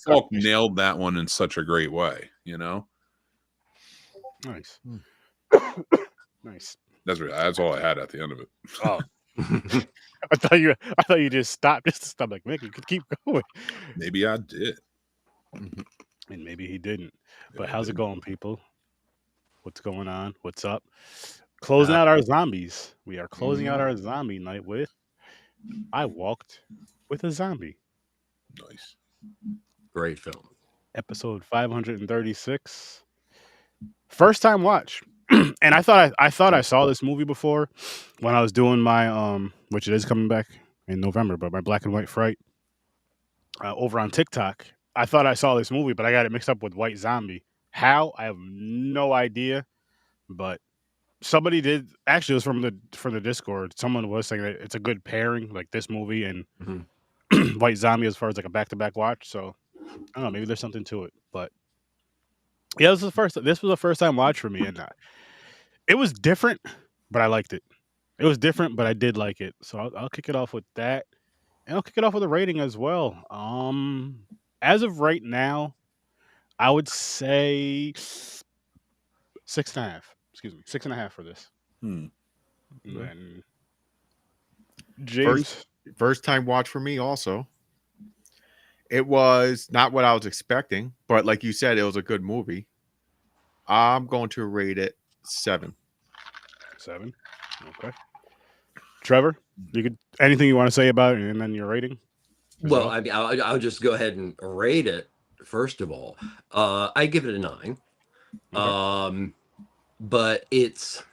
Falk nailed that one in such a great way, you know. Nice. Nice. That's all I had at the end of it. Oh, I thought you just stopped just to stop. Like, Mick, you could keep going, Maybe I did. and maybe he didn't. Maybe But I how's it didn't. going, people? What's going on? What's up? Closing out our zombies. We are closing out our zombie night with I Walked with a Zombie. Nice. Great film. Episode 536. First time watch. And I thought I saw this movie before when I was doing my which it is coming back in November, but my black and white fright over on TikTok. I thought I saw this movie, but I got it mixed up with White Zombie. How? I have no idea, but somebody did actually, it was from the Discord. Someone was saying that it's a good pairing, like this movie and White Zombie, as far as like a back to back watch. So I don't know, maybe there's something to it. But yeah, this was the first time watch for me, and it was different, but I liked it. It was different, but I did like it. So I'll kick it off with that, and I'll kick it off with a rating as well. As of right now, I would say 6.5. Excuse me, 6.5 for this. Hmm. And James, First time watch for me also. It was not what I was expecting, but like you said, it was a good movie. I'm going to rate it 7. 7. Okay. Trevor, you could anything you want to say about it, and then your rating. Well, I mean, I'll just go ahead and rate it. First of all, I give it a 9. Okay. But it's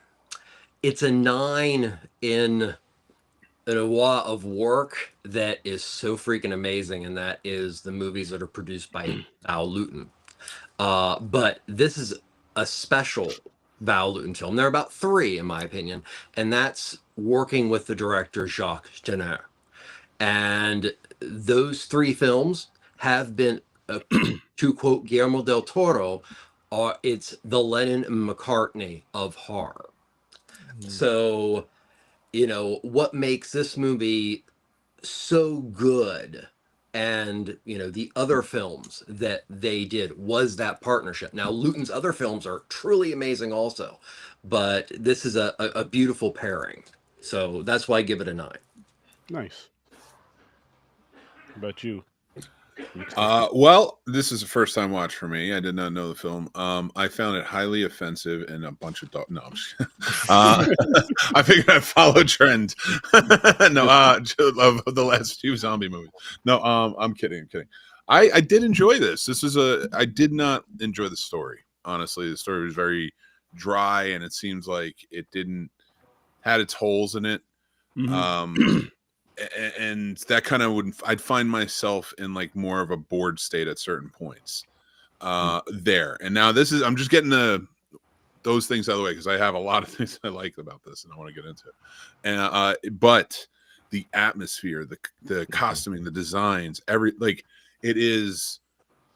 a 9 in an awe of work that is so freaking amazing, and that is the movies that are produced by Val Lewton. But this is a special Val Lewton film. There are about 3, in my opinion, and that's working with the director Jacques Tourneur. And those 3 films have been, to quote Guillermo del Toro, it's the Lennon and McCartney of horror. So, you know, what makes this movie so good, and, you know, the other films that they did, was that partnership. Now, Luton's other films are truly amazing also, but this is a beautiful pairing. So that's why I give it a 9. Nice. How about you? Well, this is a first time watch for me. I did not know the film. I found it highly offensive and a bunch of no. I'm just I figured I'd follow trend. No, of the last few zombie movies. No, I'm kidding. I did enjoy this. I did not enjoy the story. Honestly, the story was very dry, and it seems like it had its holes in it. And that kind of I'd find myself in like more of a bored state at certain points there. And now I'm just getting those things out of the way, because I have a lot of things I like about this and I want to get into it. And but the atmosphere, the costuming, the designs, it is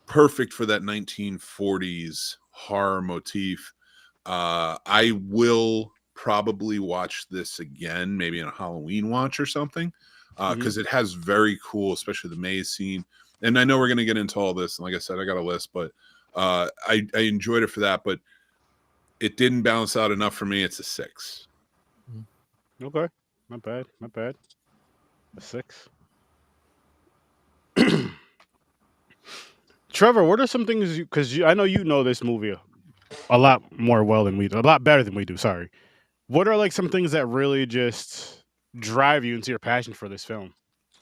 perfect for that 1940s horror motif. I will probably watch this again, maybe in a Halloween watch or something, because it has very cool, especially the maze scene. And I know we're going to get into all this, and like I said, I got a list, but I enjoyed it for that, but it didn't balance out enough for me. It's a 6. Okay, not bad. A 6. Trevor, what are some things because I know you know this movie a lot more well than we do, a lot better than we do. Sorry. What are like some things that really just drive you into your passion for this film?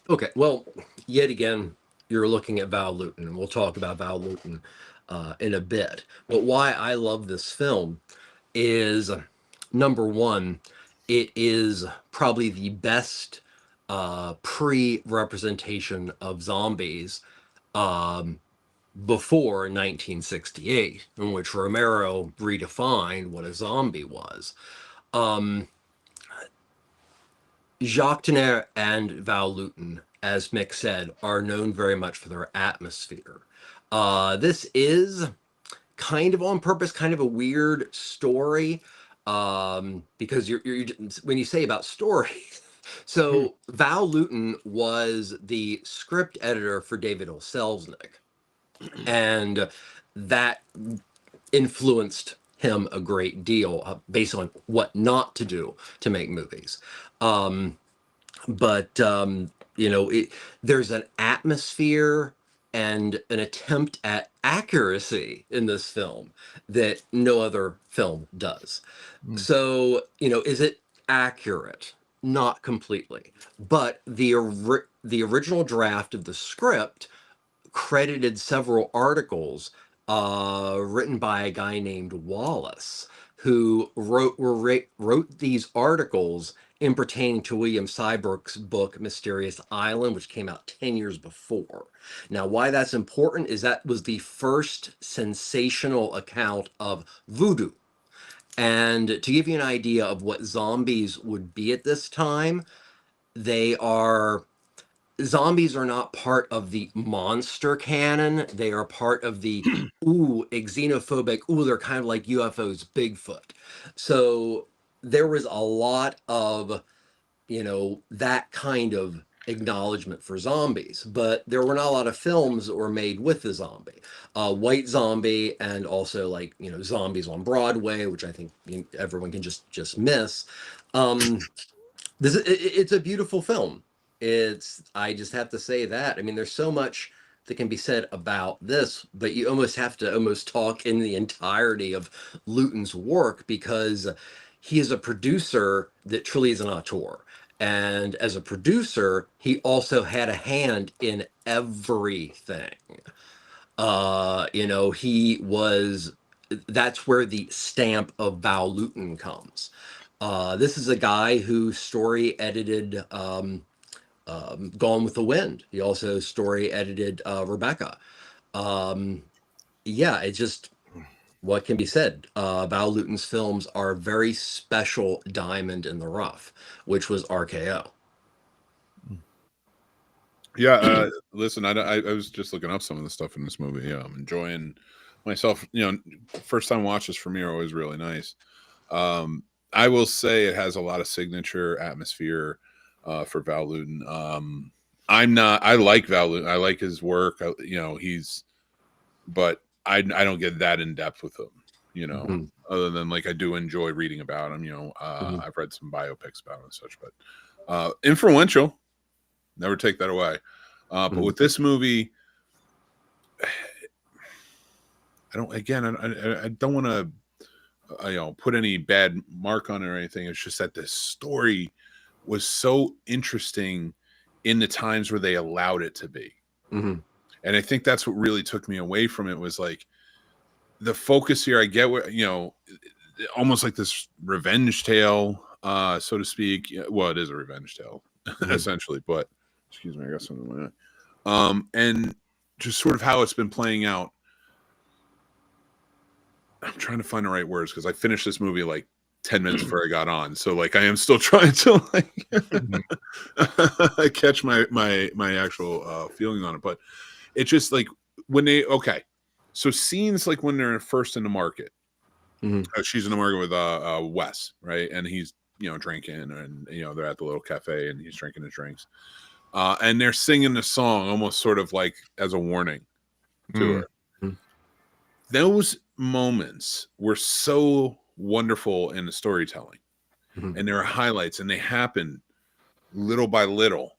Okay, well, yet again, you're looking at Val Lewton, and we'll talk about Val Lewton in a bit. But why I love this film is, number one, it is probably the best pre-representation of zombies before 1968, in which Romero redefined what a zombie was. Jacques Tourneur and Val Lewton, as Mick said, are known very much for their atmosphere. This is kind of on purpose, kind of a weird story, because you're when you say about stories. So Val Lewton was the script editor for David O. Selznick. And that influenced him a great deal based on what not to do to make movies. But you know, there's an atmosphere and an attempt at accuracy in this film that no other film does. So, you know, is it accurate? Not completely. But the original draft of the script credited several articles written by a guy named Wallace, who wrote these articles in pertaining to William Seabrook's book Mysterious Island, which came out 10 years before. Now, why that's important is that was the first sensational account of voodoo. And to give you an idea of what zombies would be at this time, zombies are not part of the monster canon. They are part of the xenophobic, they're kind of like UFOs, Bigfoot. So there was a lot of, you know, that kind of acknowledgement for zombies, but there were not a lot of films that were made with the zombie. White Zombie, and also, like, you know, Zombies on Broadway, which I think everyone can just miss. It's a beautiful film. I just have to say that. I mean, there's so much that can be said about this, but you almost have to talk in the entirety of Luton's work, because he is a producer that truly is an auteur. And as a producer, he also had a hand in everything. You know, that's where the stamp of Val Luton comes. This is a guy who story edited Gone with the Wind. He also story edited Rebecca. Yeah, it just, what can be said? Val Luton's films are a very special diamond in the rough, which was RKO. Yeah, listen, I was just looking up some of the stuff in this movie. Yeah, I'm enjoying myself. You know, first time watches for me are always really nice. I will say it has a lot of signature atmosphere for Val Luton. I like Val Luton. I like his work. You know, but I don't get that in depth with him, you know, other than, like, I do enjoy reading about him. You know, I've read some biopics about him and such, but influential. Never take that away. But with this movie, I don't want to, you know, put any bad mark on it or anything. It's just that this story was so interesting in the times where they allowed it to be. And I think that's what really took me away from it, was like the focus here. I get what, you know, almost like this revenge tale, so to speak. Well, it is a revenge tale essentially, but excuse me, I got something in my eye. And just sort of how it's been playing out. I'm trying to find the right words, because I finished this movie like 10 minutes before I got on. So, like, I am still trying to, like, catch my actual feeling on it. But it's just like when so scenes like when they're first in the market. She's in the market with Wes, right? And he's, you know, drinking, and, you know, they're at the little cafe and he's drinking his drinks. And they're singing the song almost sort of like as a warning to her. Those moments were so wonderful in the storytelling, and there are highlights, and they happen little by little.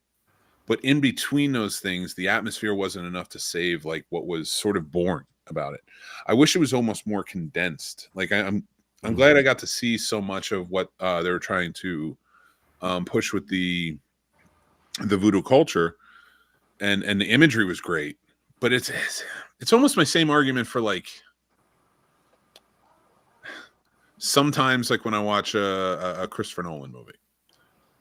But in between those things, the atmosphere wasn't enough to save, like, what was sort of boring about it. I wish it was almost more condensed. Like, I'm glad I got to see so much of what they were trying to push with the voodoo culture, and the imagery was great. But it's almost my same argument for, like, sometimes, like, when I watch a Christopher Nolan movie,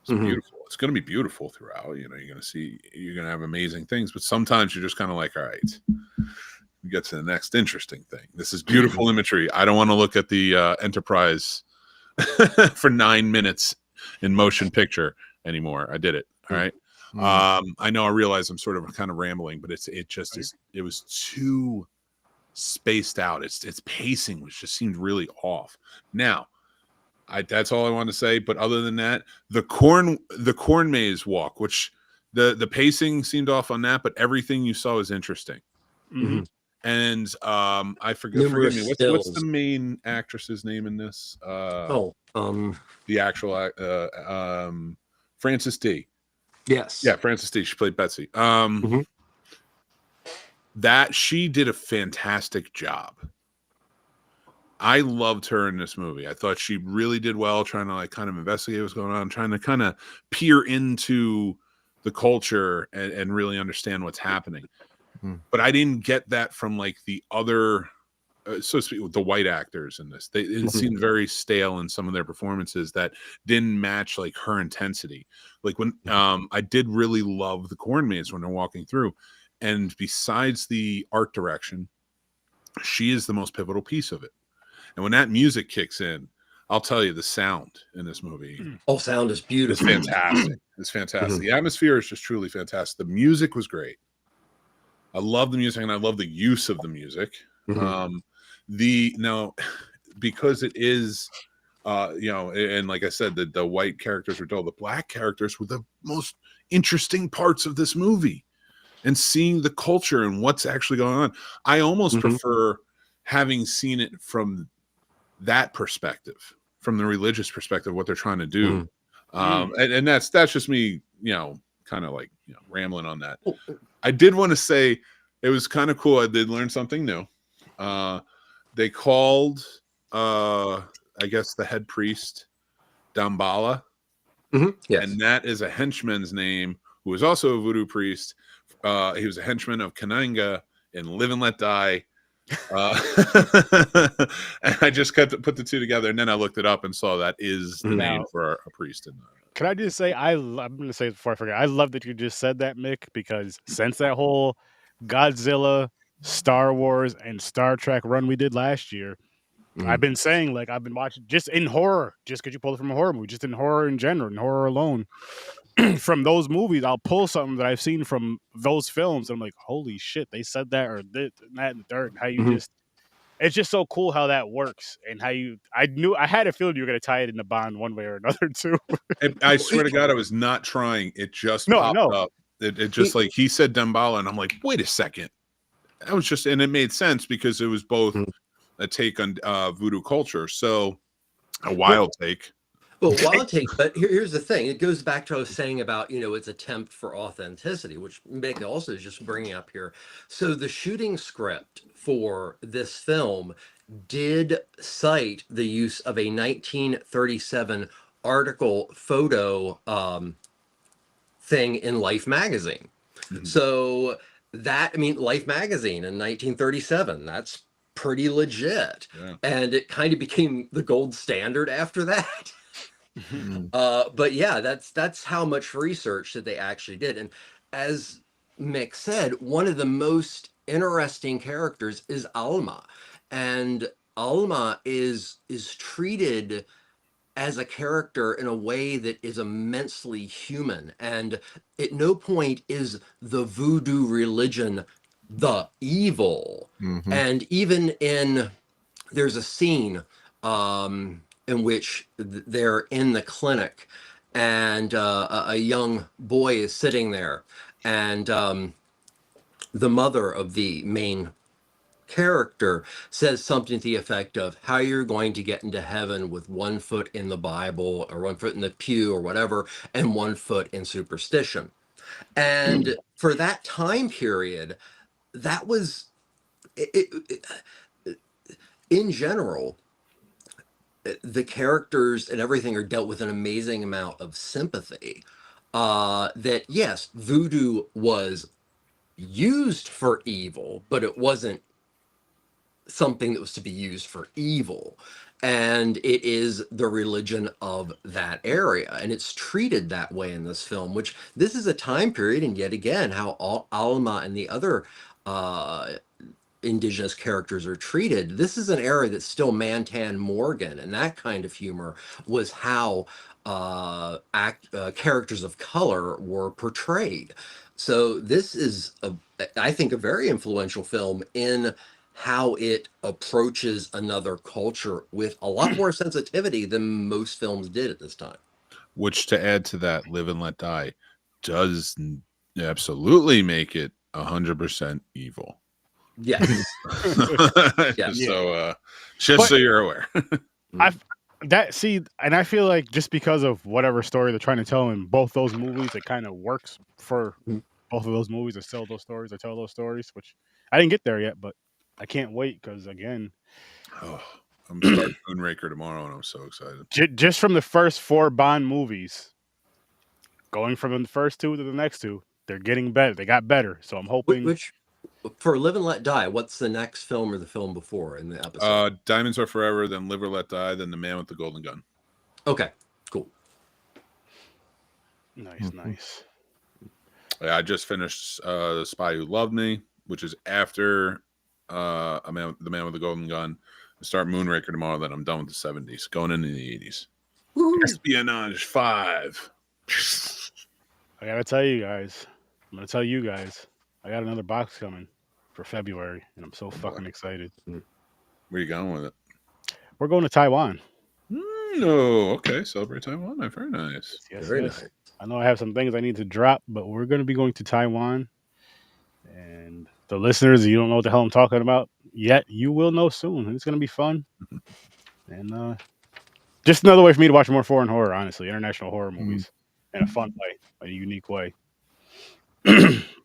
it's beautiful. It's going to be beautiful throughout. You know, you're going to have amazing things, but sometimes you're just kind of like, all right, we get to the next interesting thing. This is beautiful imagery. I don't want to look at the Enterprise for 9 minutes in motion picture anymore. I did it. All right. I know, I realize I'm sort of kind of rambling, but it was too spaced out. Its pacing just seemed really off. Now, that's all I want to say. But other than that, the corn maze walk, which the pacing seemed off on that, but everything you saw was interesting. And I forget. Numerous Forgive me. What's the stills. main actress's name in this? The actual Frances D. Yes. Yeah, Frances D. She played Betsy. That she did a fantastic job. I loved her in this movie. I thought she really did well, trying to like kind of investigate what's going on, trying to kind of peer into the culture and really understand what's happening. But I didn't get that from like the other, so to speak, the white actors in this. It seemed very stale in some of their performances that didn't match like her intensity. Like when I did really love the corn maze when they're walking through, and besides the art direction, she is the most pivotal piece of it. And when that music kicks in, I'll tell you, the sound in this movie, sound is beautiful. It's fantastic. It's fantastic. The atmosphere is just truly fantastic. The music was great. I love the music, and I love the use of the music. Now, because it is, and like I said, the white characters were dull. The black characters were the most interesting parts of this movie, and seeing the culture and what's actually going on. I almost prefer having seen it from that perspective, from the religious perspective, what they're trying to do. And that's just me, kind of like rambling on that. I did want to say it was kind of cool. I did learn something new. They called, I guess, the head priest Damballa. Yes. And that is a henchman's name who was also a voodoo priest. He was a henchman of Kananga in Live and Let Die. And I just put the two together, and then I looked it up and saw that is the name for a priest. Can I just say, I'm going to say it before I forget, I love that you just said that, Mick, because since that whole Godzilla, Star Wars, and Star Trek run we did last year, I've been saying, like, I've been watching just in horror, just because you pulled it from a horror movie, just in horror in general, in horror alone. From those movies, I'll pull something that I've seen from those films, and I'm like, holy shit, they said that, or that and the third, and how you just, it's just so cool how that works, and how I had a feeling you were going to tie it into Bond one way or another, too. I swear to God, I was not trying. It just popped up. It just like he said Damballa, and I'm like, wait a second. That was just, and it made sense because it was both a take on voodoo culture, so a wild take. Well, wild take, but here's the thing. It goes back to what I was saying about, its attempt for authenticity, which Mick also is just bringing up here. So the shooting script for this film did cite the use of a 1937 article photo thing in Life magazine. So that, Life magazine in 1937, that's pretty legit. And it kind of became the gold standard after that. But yeah, that's how much research that they actually did. And as Mick said, one of the most interesting characters is Alma, and Alma is treated as a character in a way that is immensely human, and at no point is the voodoo religion the evil. And even there's a scene in which they're in the clinic, and a young boy is sitting there, and the mother of the main character says something to the effect of how you're going to get into heaven with 1 foot in the Bible, or 1 foot in the pew, or whatever, and 1 foot in superstition. And for that time period, that was in general, the characters and everything are dealt with an amazing amount of sympathy. That yes, voodoo was used for evil, but it wasn't something that was to be used for evil. And it is the religion of that area, and it's treated that way in this film, which this is a time period, and yet again, how Alma and the other indigenous characters are treated. This is an era that's still Mantan Morgan, and that kind of humor was how characters of color were portrayed. So this is, I think, a very influential film in how it approaches another culture with a lot more sensitivity than most films did at this time. Which, to add to that, Live and Let Die does absolutely make it 100% evil. Yes. Just Yeah. so you're aware. And I feel like just because of whatever story they're trying to tell in both those movies, it kind of works for both of those movies to sell those stories or tell those stories, which I didn't get there yet, but I can't wait because, again, I'm starting Moonraker tomorrow, and I'm so excited. Just from the first 4 Bond movies, going from the first 2 to the next 2, they're getting better. They got better, so I'm hoping. Which for Live and Let Die, what's the next film or the film before in the episode? Diamonds Are Forever, then Live or Let Die, then The Man with the Golden Gun. Okay, cool. Nice. Yeah, I just finished The Spy Who Loved Me, which is after The Man with the Golden Gun. I start Moonraker tomorrow, then I'm done with the 70s, going into the 80s. Espionage 5. I gotta tell you guys. I'm gonna tell you guys. I got another box coming for February, and I'm so fucking excited. Where are you going with it? We're going to Taiwan. No, okay. Celebrate Taiwan. Very nice. Yes, Very yes. nice. I know I have some things I need to drop, but we're going to be going to Taiwan. And the listeners, you don't know what the hell I'm talking about yet, you will know soon. And it's going to be fun. And just another way for me to watch more foreign horror, honestly. International horror movies in a fun way, a unique way.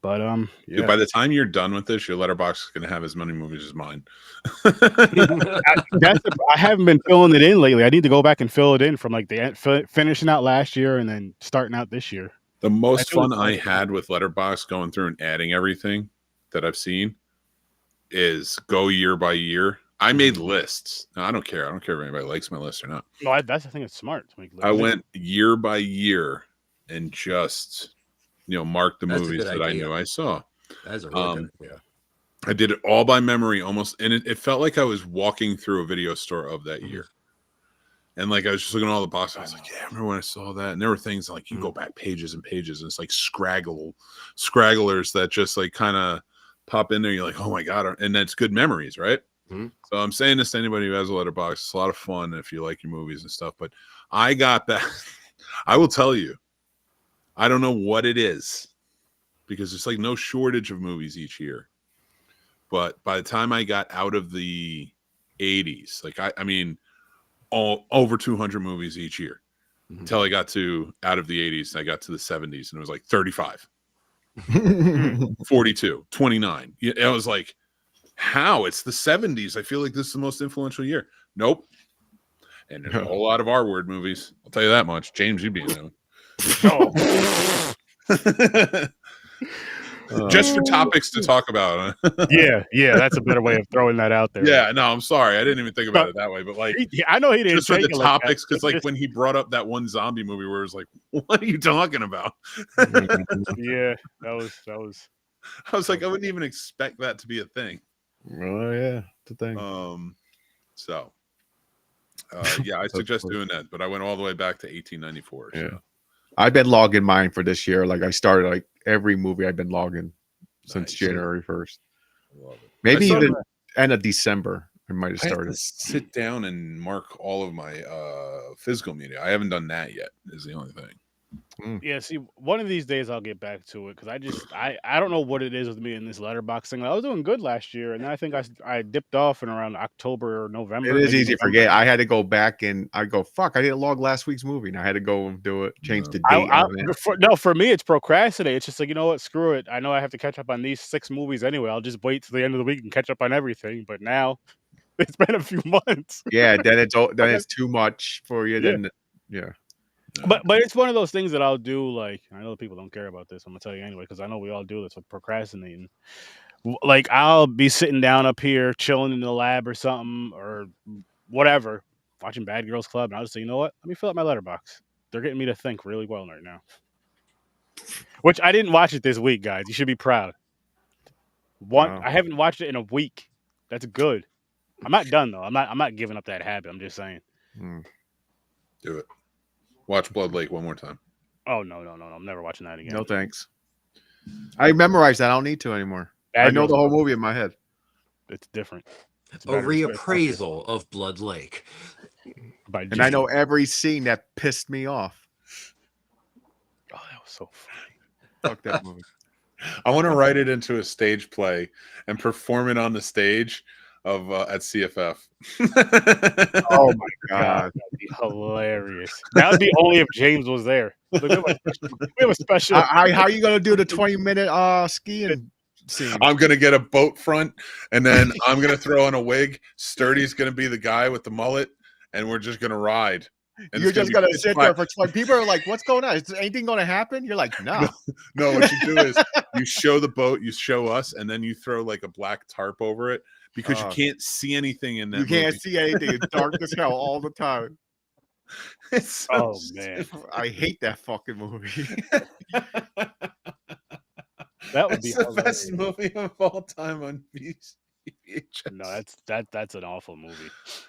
But yeah. Dude, by the time you're done with this, your letterbox is going to have as many movies as mine. I haven't been filling it in lately. I need to go back and fill it in from like the finishing out last year and then starting out this year. The most fun I had with letterbox going through and adding everything that I've seen is go year by year. I made lists. No, I don't care. I don't care if anybody likes my list or not. No, that's the thing. It's smart to make lists. I went year by year and just marked the movies that I knew I saw. That's a really good idea. I did it all by memory almost, and it felt like I was walking through a video store of that year. And like I was just looking at all the boxes. I was like, yeah, I remember when I saw that. And there were things like you go back pages and pages, and it's like scragglers that just like kind of pop in there. You're like, oh my God. And that's good memories, right? So I'm saying this to anybody who has a letterbox. It's a lot of fun if you like your movies and stuff. But I got that. I will tell you, I don't know what it is because there's like no shortage of movies each year. But by the time I got out of the 80s, like I mean, all over 200 movies each year until I got out of the 80s. I got to the 70s and it was like 35, 42, 29. I was like, how? It's the 70s. I feel like this is the most influential year. Nope. And there's a whole lot of R-word movies. I'll tell you that much. James, you'd be in them. Just for topics to talk about. yeah, that's a better way of throwing that out there. Yeah, no, I'm sorry. I didn't even think about it that way. But like, I know he didn't just for the topics, because like like when he brought up that one zombie movie where it was like, what are you talking about? Yeah, that was. I was like, I wouldn't even expect that to be a thing. Oh yeah, it's a thing. Yeah, I suggest doing that, but I went all the way back to 1894. So. Yeah, I've been logging mine for this year. Like I started like every movie I've been logging since January 1st. Maybe even end of December. I might have started. Sit down and mark all of my physical media. I haven't done that yet. Is the only thing. Yeah, see, one of these days I'll get back to it because I don't know what it is with me in this letterbox thing. I was doing good last year, and then I think I dipped off in around October or November. It is easy to forget. I had to go back and I go, fuck, I didn't log last week's movie. And I had to go and do it, change the date. For me, it's procrastinate. It's just like, you know what, screw it. I know I have to catch up on these 6 movies anyway. I'll just wait till the end of the week and catch up on everything. But now it's been a few months. Yeah, then it's too much for you. Then yeah. But it's one of those things that I'll do. Like, I know people don't care about this. I'm gonna tell you anyway because I know we all do this with procrastinating. Like, I'll be sitting down up here chilling in the lab or something or whatever, watching Bad Girls Club, and I'll just say, you know what? Let me fill up my letterbox. They're getting me to think really well right now. Which I didn't watch it this week, guys. You should be proud. I haven't watched it in a week. That's good. I'm not done though. I'm not giving up that habit. I'm just saying. Do it. Watch Blood Lake one more time. Oh no! I'm never watching that again. No thanks. I memorized that. I don't need to anymore. I know the whole movie in my head. It's different. It's a reappraisal of Blood Lake. And I know every scene that pissed me off. Oh, that was so funny. Fuck that movie. I want to write it into a stage play and perform it on the stage of at CFF. Oh my God. that'd be hilarious. That would be only if James was there. Like, we have a special. How are you gonna do the 20-minute skiing scene? I'm gonna get a boat front, and then I'm gonna throw in a wig. Sturdy's gonna be the guy with the mullet, and we're just gonna ride. And You're it's just be gonna pitch sit black. there for 20. People are like, "What's going on? Is anything gonna happen?" You're like, "No." No, what you do is you show the boat, you show us, and then you throw like a black tarp over it because you can't see anything in that. You can't movie. see anything. It's dark as hell all the time. It's so Oh man, I hate that fucking movie. that would be It's the hilarious. best movie of all time on VHS. No, that's an awful movie.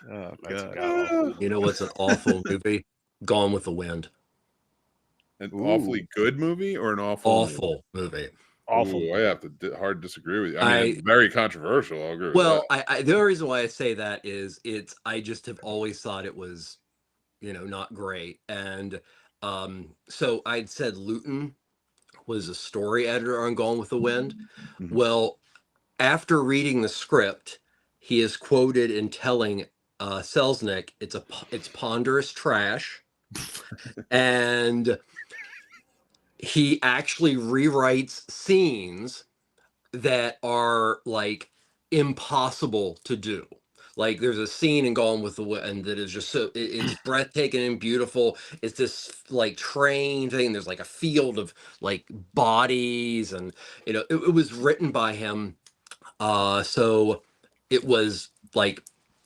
Oh That's a god. god-awful movie. You know what's an awful movie? Gone with the Wind. An Ooh. awfully good movie or an awful movie? Awful movie. Awful. Ooh, I have to hard disagree with you. I mean, it's very controversial. I'll agree with Well, that. the only reason why I say that is I just have always thought it was, not great. And so I'd said Luton was a story editor on Gone with the Wind. Mhm. Well, after reading the script, he is quoted in telling Selznick it's ponderous trash, and he actually rewrites scenes that are like impossible to do. Like there's a scene in Gone with the Wind that is just so it's breathtaking and beautiful. It's this like train thing. There's like a field of like bodies, and it was written by him. So it was like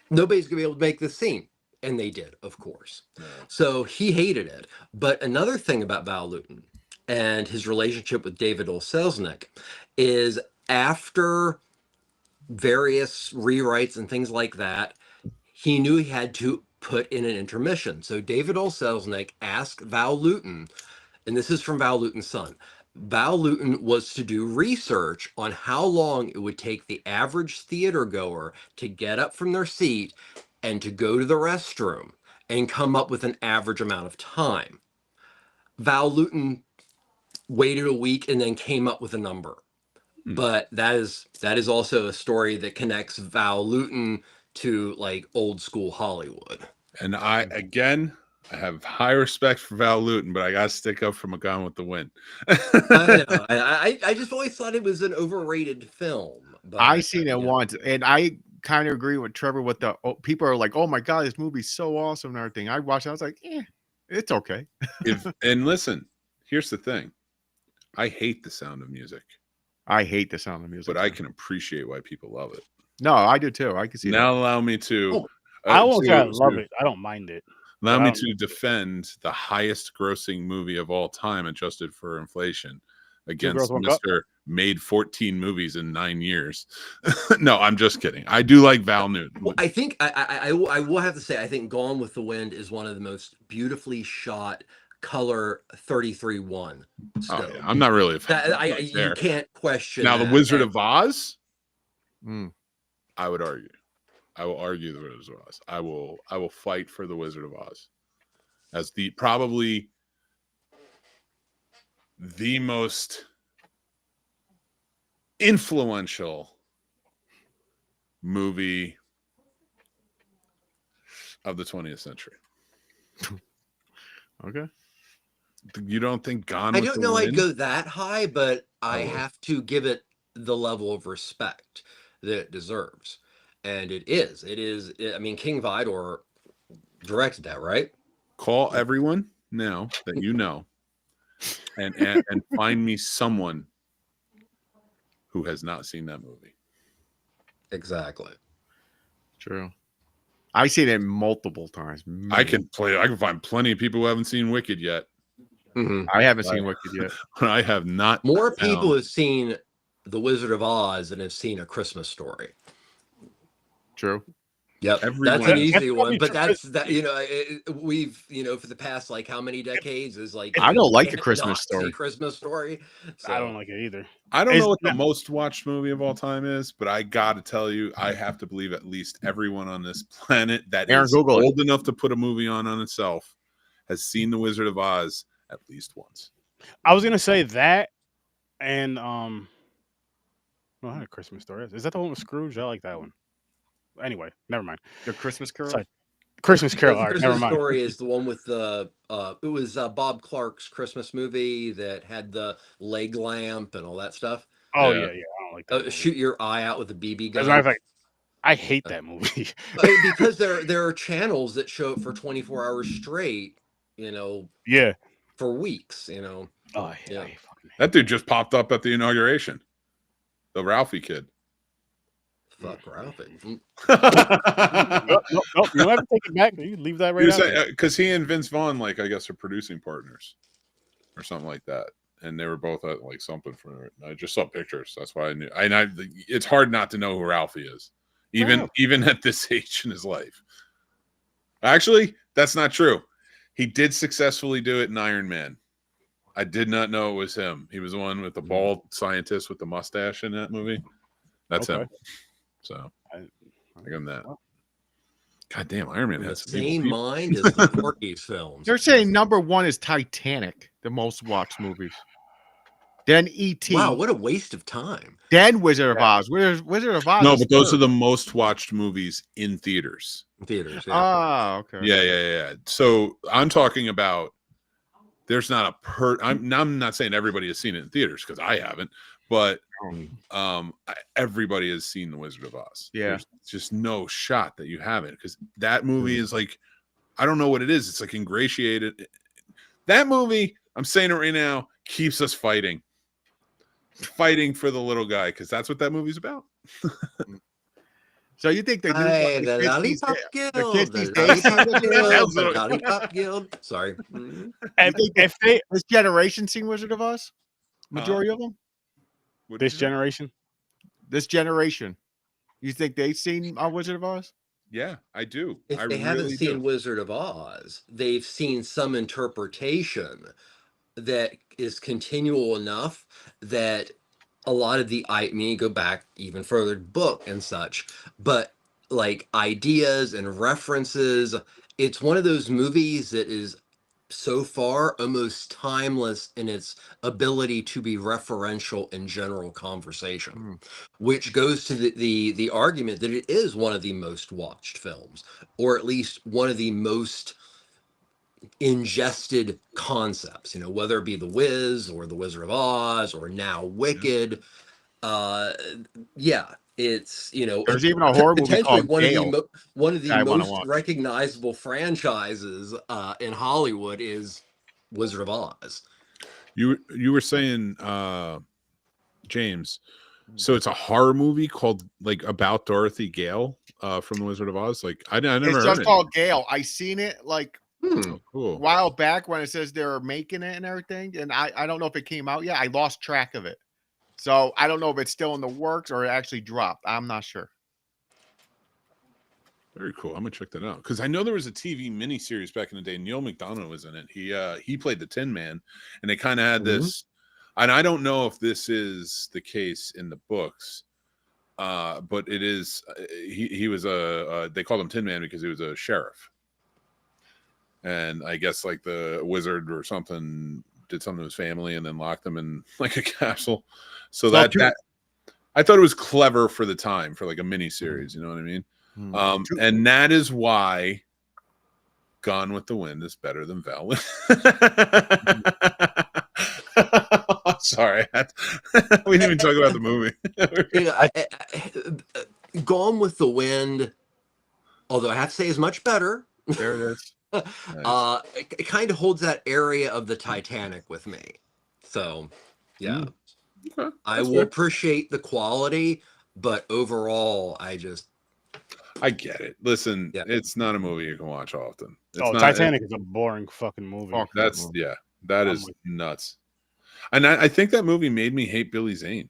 nobody's gonna be able to make this scene, and they did, of course. Yeah. So he hated it. But another thing about Val Lewton and his relationship with David O. Selznick is after various rewrites and things like that, he knew he had to put in an intermission. So David O. Selznick asked Val Lewton, and this is from Val Lewton's son. Val Lewton was to do research on how long it would take the average theater goer to get up from their seat and to go to the restroom and come up with an average amount of time. Val Lewton waited a week and then came up with a number. But that is also a story that connects Val Lewton to like old school Hollywood. And I have high respect for Val Lewton, but I got to stick up for Gone with the Wind. I just always thought it was an overrated film. But I seen it once, and I kind of agree with Trevor. With the people are like, "Oh my god, this movie's so awesome!" and everything. I watched it. I was like, it's okay. And listen, here's the thing: I hate the sound of music. I hate the sound of music, but I can appreciate why people love it. No, I do too. I can see now. that. Allow me to. I won't say I love it. I don't mind it. Allow me to defend the highest grossing movie of all time, adjusted for inflation, against Mr. Made 14 movies in 9 years. No, I'm just kidding. I do like Val Newton. Well, I think I will have to say I think Gone with the Wind is one of the most beautifully shot color 33-1. Oh, yeah. I'm not really a fan. You can't question. Now, that. The Wizard of Oz, I would argue. I will argue The Wizard of Oz. I will fight for The Wizard of Oz as probably the most influential movie of the 20th century. Okay. You don't think Gone? I don't know I'd go that high, but I have to give it the level of respect that it deserves. And it is. I mean, King Vidor directed that, right? Call everyone now that you know and find me someone who has not seen that movie. Exactly. True. I've seen it multiple times. I can find plenty of people who haven't seen Wicked yet. Mm-hmm. I haven't seen Wicked yet. I have not. More people have seen The Wizard of Oz than have seen A Christmas Story. True. Yep, Everyone. that's an easy one, but true. that's that. We've for the past like how many decades is like I don't like A can't Christmas not Story. see Christmas Story. So. I don't like it either. I don't know what the most watched movie of all time is, but I got to tell you, I have to believe at least everyone on this planet that is old enough to put a movie on itself has seen The Wizard of Oz at least once. I was gonna say that, And no, not A Christmas Story. Is that the one with Scrooge? I like that one. Anyway, never mind. The Christmas Carol. Sorry. Christmas Carol. The All right, never Christmas mind. Story is the one with the it was Bob Clark's Christmas movie that had the leg lamp and all that stuff. Oh Yeah. yeah, I don't like that. movie. Shoot your eye out with a BB As a gun. matter of fact, I hate that movie. Because there are channels that show it for 24 hours straight, Yeah. for weeks, Oh, I Yeah. fucking hate That dude just popped up at the inauguration. The Ralphie kid. Fuck Ralphie. Nope, you don't have to take it back. You can leave that right out. Because he and Vince Vaughn, like, I guess, are producing partners or something like that. And they were both at like something for it. I just saw pictures. That's why I knew. It's hard not to know who Ralphie is, even at this age in his life. Actually, that's not true. He did successfully do it in Iron Man. I did not know it was him. He was the one with the bald scientist with the mustache in that movie. That's him. So I give him that. God damn, Iron Man The has same mind as the Porky's films. They're saying number one is Titanic, the most watched movies. Then E.T. Wow, what a waste of time. Then Wizard of Oz. Wizard of Oz. No, is but those third. are the most watched movies in theaters. Theaters. Yeah. Ah, okay. Yeah. So I'm talking about. There's not I'm not saying everybody has seen it in theaters because I haven't, but everybody has seen The Wizard of Oz. Yeah. There's just no shot that you haven't, because that movie is like, I don't know what it is. It's like ingratiated. That movie, I'm saying it right now, keeps us fighting for the little guy, because that's what that movie's about. So you think the Lollipop Guild. kids these The days- Lollipop Guild. Sounds The like- Lollipop Guild. Sorry. Mhm. If they this generation seen Wizard of Oz? Majority of them? What did this you say? generation, This generation. You think they've seen Wizard of Oz? Yeah, I do. If I they haven't really seen do. Wizard of Oz, they've seen some interpretation that is continual enough that a lot of go back even further to book and such, but like ideas and references, it's one of those movies that is so far almost timeless in its ability to be referential in general conversation, which goes to the argument that it is one of the most watched films, or at least one of the most ingested concepts, whether it be The Wiz or The Wizard of Oz or now Wicked. It's There's even a horror movie potentially called one Gale. of the I wanna most watch. recognizable franchises in Hollywood is Wizard of Oz. You were saying, James, so it's a horror movie called, like, about Dorothy Gale from The Wizard of Oz. Like, I never It's heard just it. called Gale. I seen it like Hmm. a Cool. while back when it says they're making it and everything, and I don't know if it came out yet. I lost track of it, so I don't know if it's still in the works or it actually dropped. I'm not sure. Very cool. I'm gonna check that out, because I know there was a TV miniseries back in the day. Neil McDonough was in it. He played the Tin Man, and they kind of had this. And I don't know if this is the case in the books, but it is. He was they called him Tin Man because he was a sheriff, and I guess like the wizard or something did something to his family and then locked them in like a capsule. So that I thought it was clever for the time, for like a mini series. You know what I mean? And that is why Gone with the Wind is better than Velvet. Sorry, we didn't even talk about the movie. Gone with the Wind, although I have to say, is much better. There it is. Nice. It kind of holds that area of the Titanic with me. So, yeah, Okay, I that's will fair. appreciate the quality, but overall, I get it. Listen, Yeah. it's not a movie you can watch often. It's not, Titanic is a boring fucking movie. Fuck. That's that I'm is with nuts. And I think that movie made me hate Billy Zane.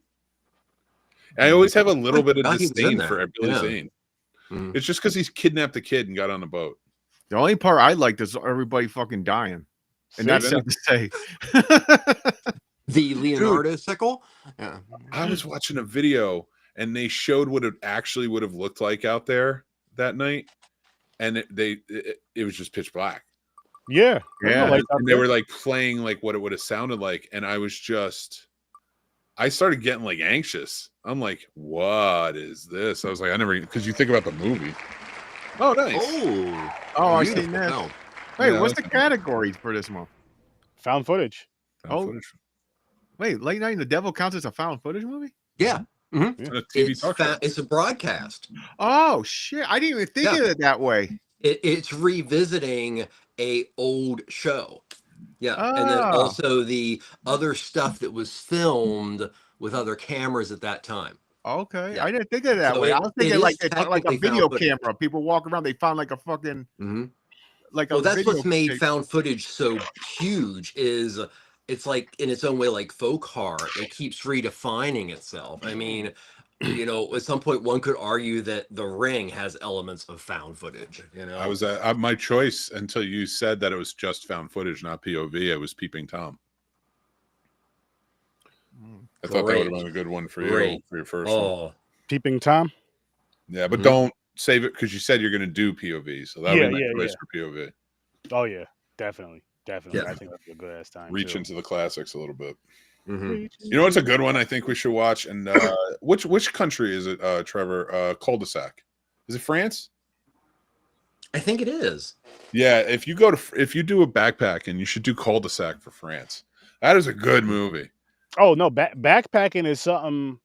I always have a little bit of forgot he was in disdain that. for Billy Yeah. Zane. Mhm. It's just because he's kidnapped a kid and got on a boat. The only part I liked is everybody fucking dying, and that's See, sad to say. The Leonardo sickle. Yeah. I was watching a video and they showed what it actually would have looked like out there that night, and it was just pitch black. Yeah, Yeah. Like And they were like playing like what it would have sounded like, and I was just I started getting like anxious. I'm like, what is this? I was like, I never, because you think about the movie. Oh, nice. Oh, I've beautiful seen this. film. Wait, Yeah, what's the that's- categories for this month? Found footage. Found Oh. footage. Wait, Late Night in the Devil counts as a found footage movie? Yeah. And a TV talk show. It's a broadcast. Oh shit! I didn't even think Yeah. of it that way. It's revisiting a old show. Yeah, and then Ah. also the other stuff that was filmed with other cameras at that time. Okay, Yeah. I didn't think of it that So way. I it- was it thinking is like they found like a technically video found footage. camera. People walk around, they found like a fucking like a. Well, that's video what's made tape. found footage so huge. Is it's like in its own way like folk horror. It keeps redefining itself. I mean, you know, at some point one could argue that The Ring has elements of found footage. You know, I was my choice until you said that it was just found footage, not POV. It was Peeping Tom. I thought that would have Great. been a good one for you Great. for your first one. Oh, Peeping Tom. Yeah, but Mhm. don't save it because you said you're going to do POV. So that would Yeah, be my yeah, choice for POV. Oh yeah, definitely. Yeah. I think that'd be a good ass time. Reach too. into the classics a little bit. mhm. You know what's a good one I think we should watch? And which country is it, Trevor? Cul-de-sac. Is it France? I think it is. Yeah, if you do a backpacking, you should do Cul-de-sac for France. That is a good movie. Oh no, backpacking is something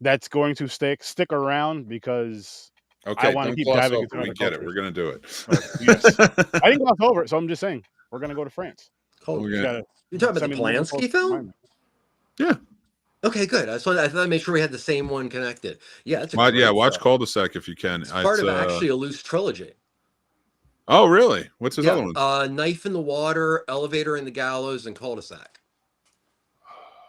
that's going to stick around because Okay, wanna don't keep gloss diving over. into We other get it. cultures. We're gonna do it. yes. I didn't gloss over it, so I'm just saying we're gonna go to France. Cool. We're You gonna- gotta You're talking about send the me the link Polanski post film? reminder. Okay, good. I thought I'd make sure we had the same one connected. Yeah, it's a Watch great watch film. Cul-de-sac if you can. It's part of actually a loose trilogy. Oh, really? What's his other one? Knife in the Water, Elevator in the Gallows, and Cul-de-sac.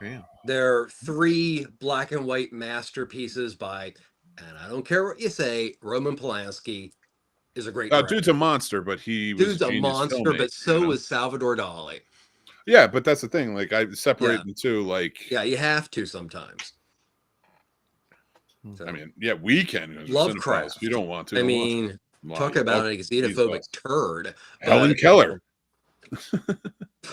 Damn. They're 3 black and white masterpieces by, and I don't care what you say, Roman Polanski is a great director. Dude's a monster, but he was Dude's a genius monster, filmmaker, but so you know? is Salvador Dali. Yeah, but that's the thing. Like I separate Yeah. the two. Like Yeah, you have to sometimes. So, I mean, yeah, we can. as Lovecraft. cinephiles. If you don't want to. I don't watch mean, it. Come on, talk you about love- a he's xenophobic awesome. turd. Helen but- Keller.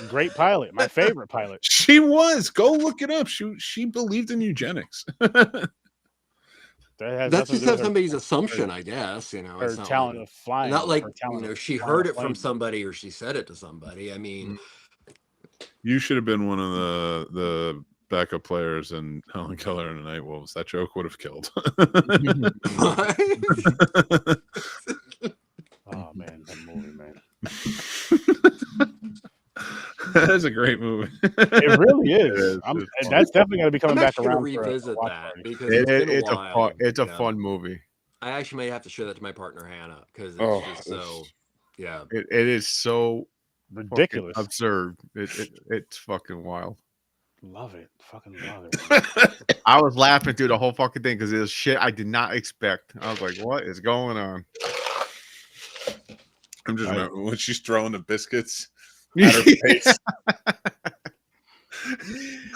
Great pilot, my favorite pilot. She was. Go look it up. She believed in eugenics. That has That's nothing to just do with somebody's assumption, I guess. You know, her it's not talent like, of flying. not like her talent you know of she flying heard a it from plane. somebody or she said it to somebody. I mean, You should have been one of the backup players in Helen Keller and the Night Wolves. That joke would have killed. Oh man, that movie, man. That is a great movie. It really is. It is. And It's that's definitely going to be coming I'm back actually gonna around. for a revisit watch that party. because it's been It's a a while. it's a yeah. fun movie. I actually may have to show that to my partner Hannah because it's Oh, just so. Yeah, It is so fucking Ridiculous. absurd. It's fucking wild. Love it. Fucking love it. I was laughing through the whole fucking thing because it was shit I did not expect. I was like, "What is going on?" I'm just Right. remember when she's throwing the biscuits at her face.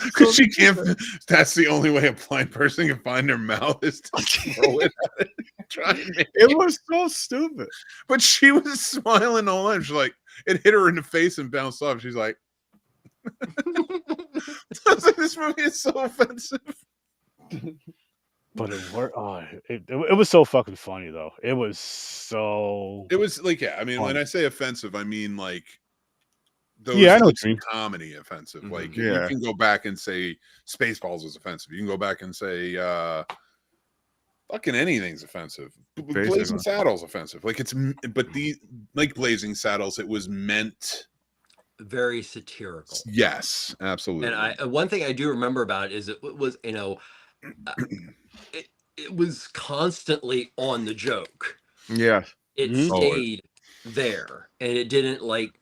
Because she can't. That's the only way a blind person can find their mouth is to throw it at it. Try and make It was so stupid. But she was smiling all the time. She's like, it hit her in the face and bounced off. She's like, I was like, this movie is so offensive. But it worked. Oh, it was so fucking funny though. It was so. It was like, yeah. I mean, when Funny. I say offensive, I mean like those Yeah, I know what types you of mean. comedy offensive. Mhm. Like Yeah. you can go back and say Spaceballs was offensive. You can go back and say fucking anything's offensive. Blazing Basically. Saddles offensive. Like it's but the like Blazing Saddles, it was meant. very satirical. Yes, absolutely. And one thing I do remember about it is it was it was constantly on the joke. Yes. It Mhm. stayed there, and it didn't like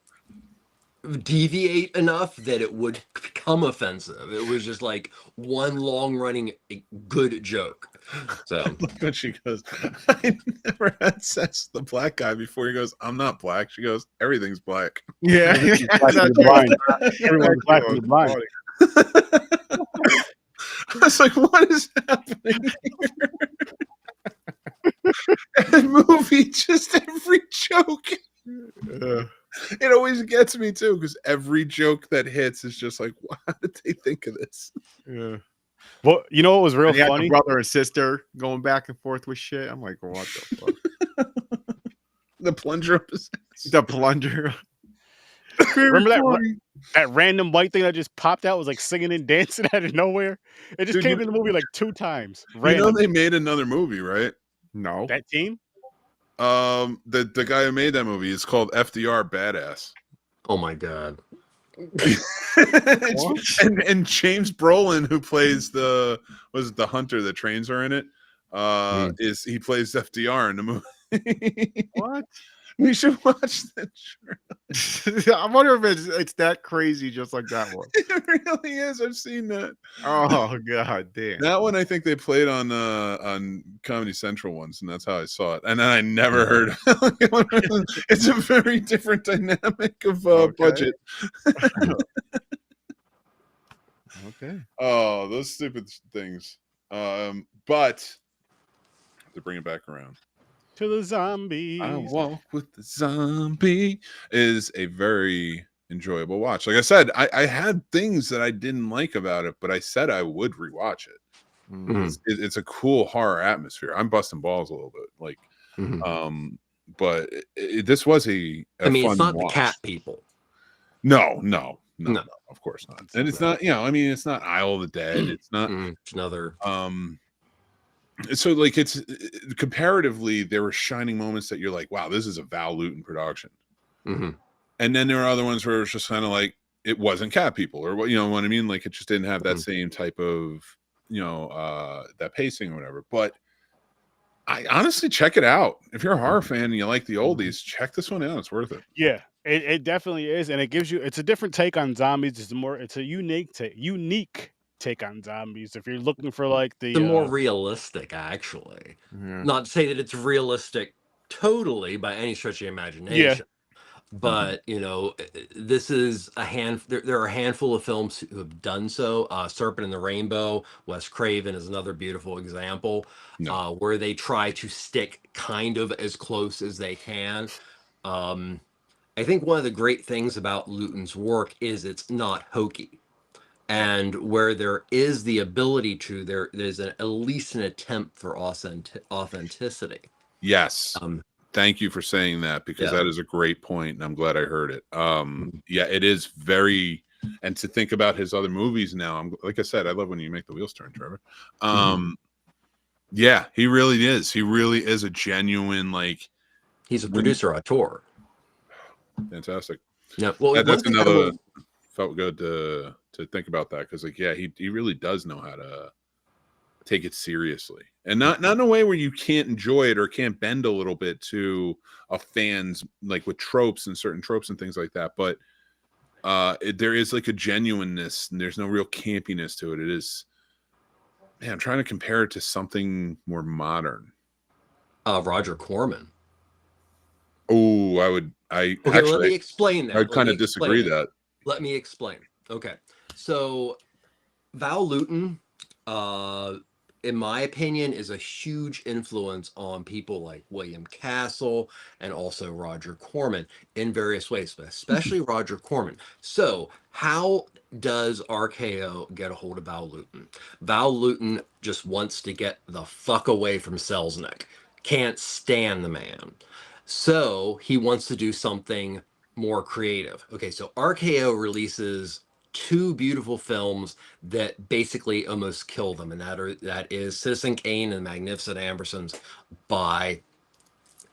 deviate enough that it would become offensive. It was just like one long running good joke. So Look when she goes, I never had sex with the black guy before. He goes, I'm not black. She goes, everything's black. Yeah. Black and the blind. Everyone's black and the blind. I was like, what is happening here? That movie, just every joke. It always gets me too, because every joke that hits is just like, how did they think of this? Yeah. Well, you know what was real And you had the funny? brother and sister going back and forth with shit. I'm like, what the fuck? The plunger up his ass. The plunger. Remember that random white thing that just popped out was like singing and dancing out of nowhere? It just Dude, came in the movie like 2 times. You Random. know they made another movie, right? No. That team? The guy who made that movie is called FDR Badass. Oh my god. and James Brolin, who plays the hunter that trains her in it, he plays FDR in the movie. What? We should watch that. I wonder if it's that crazy, just like that one. It really is. I've seen that. Oh god damn. That one I think they played on Comedy Central once, and that's how I saw it. And then I never heard of it. It's a very different dynamic of budget. Okay. Oh, those stupid things. But to bring it back around. To the zombies. I Walk with the Zombie is a very enjoyable watch. Like I said, I had things that I didn't like about it, but I said I would rewatch it. It's a cool horror atmosphere. I'm busting balls a little bit, like, but this was a I mean, fun it's not watch. the cat people. No, of course not. And it's not, I mean, it's not Isle of the Dead. It's not It's another. So like it's comparatively, there were shining moments that you're like, wow, this is a Val Lewton production. And then there are other ones where it's just kind of like it wasn't cat people, or what, you know what I mean? Like it just didn't have that same type of, that pacing or whatever. But I honestly check it out. If you're a horror fan and you like the oldies, check this one out. It's worth it. Yeah, it definitely is, and it gives you. It's a different take on zombies. It's a unique take on zombies. If you're looking for like the more realistic, actually. Not to say that it's realistic totally by any stretch of the imagination. But this is there are a handful of films who have done so. Serpent and the Rainbow, Wes Craven is another beautiful example, where they try to stick kind of as close as they can. I think one of the great things about Lewton's work is it's not hokey. And where there is the ability to, there's at least an attempt for authenticity. Yes. Thank you for saying that, because that is a great point, and I'm glad I heard it. Yeah, it is very, and to think about his other movies now, like I said, I love when you make the wheels turn, Trevor. Yeah, he really is. He really is a genuine, like, he's a producer auteur. Fantastic. Yeah, well, that's another. Felt good to think about that, because like, yeah, he really does know how to take it seriously, and not in a way where you can't enjoy it or can't bend a little bit to a fan's, like with tropes and certain tropes and things like that, but there is like a genuineness, and there's no real campiness to it. It is, man, I'm trying to compare it to something more modern. Roger Corman. Oh, okay, actually, let me explain that. I'd kind of disagree that. Let me explain. Okay, so Val Lewton, in my opinion, is a huge influence on people like William Castle and also Roger Corman in various ways, but especially Roger Corman. So how does RKO get a hold of Val Lewton? Val Lewton just wants to get the fuck away from Selznick. Can't stand the man. So he wants to do something more creative. Okay, so RKO releases 2 beautiful films that basically almost kill them, and that is Citizen Kane and Magnificent Ambersons, by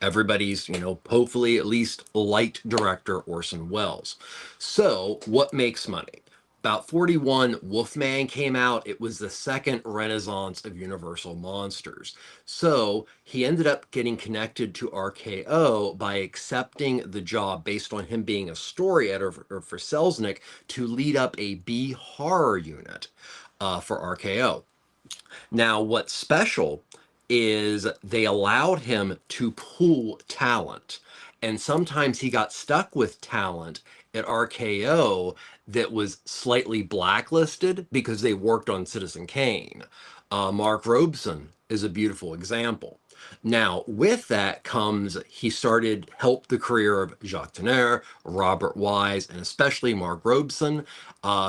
everybody's, hopefully at least light director Orson Welles. So what makes money? About 41, Wolfman came out. It was the second renaissance of Universal monsters. So he ended up getting connected to RKO by accepting the job based on him being a story editor for Selznick to lead up a B horror unit for RKO. Now, what's special is they allowed him to pool talent. And sometimes he got stuck with talent at RKO that was slightly blacklisted because they worked on Citizen Kane. Mark Robeson is a beautiful example. Now, with that comes, he helped the career of Jacques Tourneur, Robert Wise, and especially Mark Robeson,